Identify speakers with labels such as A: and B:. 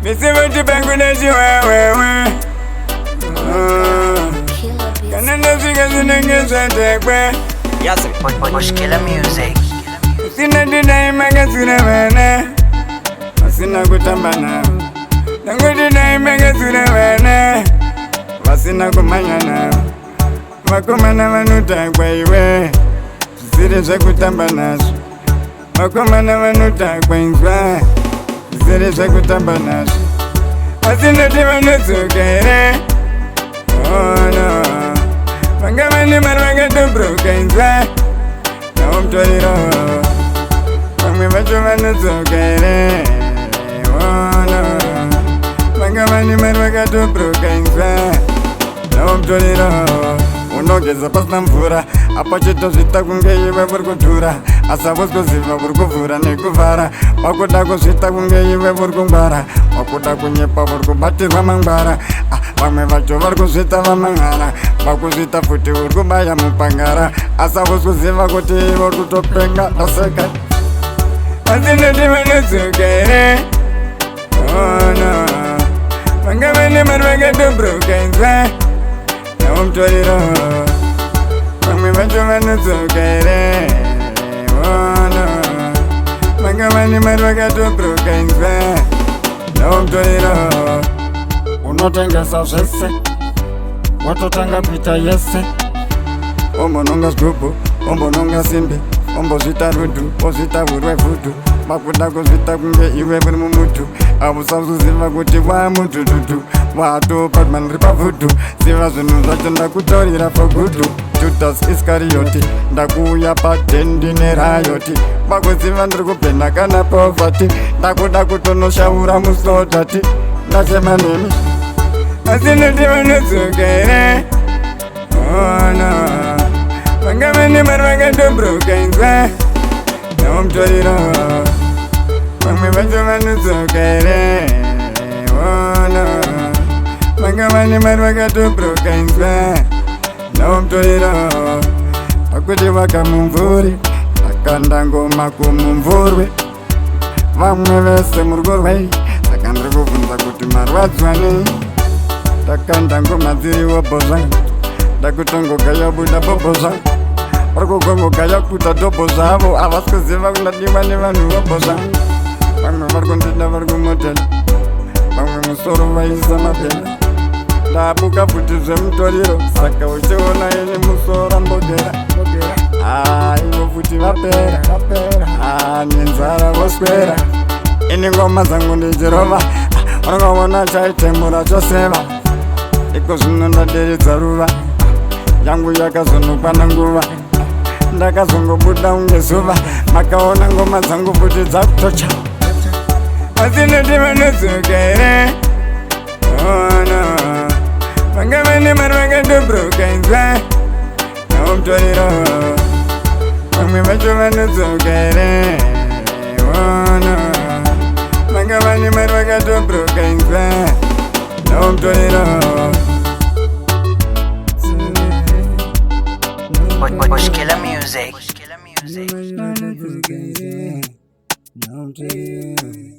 A: Missy what you back with that you Can't know because you don't get that take back.
B: Yes, push killer music.
A: Sina deny magazine wana. Masina kutambana. Nangu deny magazine wana. Masina kumanyana. Makomana manuta kwa iwe. Zire za kutambana. Makomana manuta kwa iwe. Zire za kutambana. Asina tima nusukere. Oh no. Mangamani marwaga to broken zwa. Na umtoliro. Mami bachuma nusukere. Oh no. Mangamani marwaga to broken zwa. Na umtoliro. Unogeza pasna mvura. Apa chito zita kunge iwe burkutura. Asa vosko ziva burkuvura nekuvara. Wakuda kusita kunge iwe burkumbara. Wakuda kunyepa burkubatirwa mangbara. Vamwe vacho vari kuzvita vamangana. Vakuzvita futi uri kubaya mupangara. Asa voskoziva kuti iwe uri kutopenga daseka. Vasinoti vanozukere. Oh no. Vanga vane mari vakatobrokenza. Naumtoriro. Vamwe vacho vanozukere. Oh no. Vanga vane mari vakatobrokenza. Naumtoriro. Unotengesa zvese watotanga kuita yese. Ombononga zgubu, ombononga simbi, ombozvita rudu, ozvita urwe vhudu. Makuda kuzvita kunge iwe uri mumutu. Hausauziva kuti wamutututu. Watopatwa ndiri pavhudu. Ziva zvinhu zvacho ndakutorira fogudu. Judas Iscarioti ndakuuya padendi nerayoti. Pakuziva ndiri kupenda kana povati. Ndakuda kutonoshaura musodhati. Ndachema nemi asinoti vanozukere. Oh no. Vanga vane mari vakatobrokenza. Naumtoriro. Vamwe vacho vanozukere. Oh no. Vanga vane mari vakatobrokenza. Naumtoriro. Pakuti vakamumvuri akanda ngoma kumumvurwe. Vamwe vese murugorwei. Saka ndiri kubvunza kuti marwadzwani. Takanda ngoma dziriwo bhozva. Ndakutongogaya buda bhobhozva. Vari kugongogaya kuita dhobho zvavo. Havasi kuziva kundadiwa nevanhu vobhozva. Vamwe vari kundida vari kumotela. Vamwe musoro vaisa mapenda. Ndabuka futi zvemutoriro. Saka uchiona ini musoro mbodera. Ivo futi vapera. Nenzara voswera. Ini ngoma zangu ndichirova. Unongoona chaitemura choseva. Iko zvino ndaderedza ruva. Yangu yakazonokwana nguva. Ndakazongobuda unge zuva. Makaona ngoma dzangu futi dzakutocha. Asinoti vanozukere. Oh no. Vanga vane mari vakatobrokenza. Naumtoriro. Vamwe vacho vanozukere. Oh no. Vanga vane mari vakatobrokenza. Naumtoriro.
B: Push killer music.
A: Naumtoriro.